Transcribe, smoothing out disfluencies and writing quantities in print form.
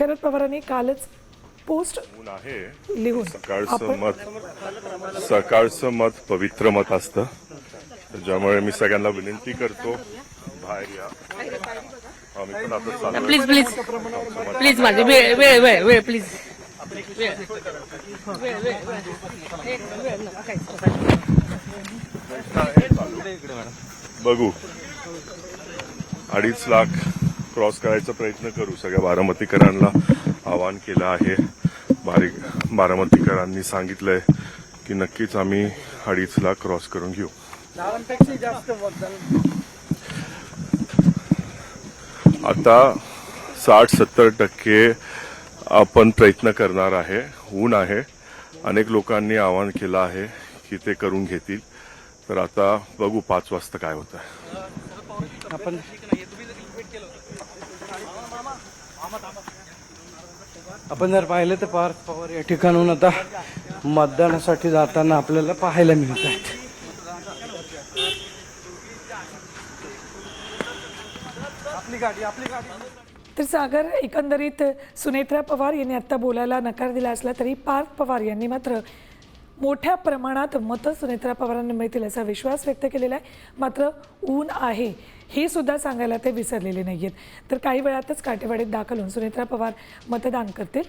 शरद पवारांनी कालच पोस्ट आहे लिहून सकाळचं मत पवित्र मत असतं. त्याच्यामुळे मी सगळ्यांना विनंती करतो, बाहेर या. आम्ही पण आता चाललोय. प्लीज प्लीज प्लीज माझे वेळ वेळ वेळ वेळ प्लीज बघू 2.5 लाख क्रॉस करायचा प्रयत्न करू. सगळ्या बारामतीकरांना आवाहन केलं आहे. बारामतीकरांनी सांगितलंय की नक्कीच आम्ही 2.5 लाख क्रॉस करून घेऊ. आता 60-70% आपण प्रयत्न करणार आहे. ऊन आहे, अनेक लोकांनी आवाहन केलं आहे की ते करून घेतील. तर आता बघू 5 वाजता काय होतं. आपण जर पाहिलं तर पार्थ पवार या ठिकाणून आता मतदानासाठी जाताना आपल्याला पाहायला मिळत आहेत. तर सागर, एकंदरीत सुनेत्रा पवार यांनी आता बोलायला नकार दिला असला तरी पार्थ पवार यांनी मात्र मोठ्या प्रमाणात मतं सुनेत्रा पवारांना मिळतील असा विश्वास व्यक्त केलेला आहे. मात्र ऊन आहे हे सुद्धा सांगायला ते विसरलेले नाहीयेत. तर काही वेळातच काटेवाडीत दाखल होऊन सुनेत्रा पवार मतदान करतील.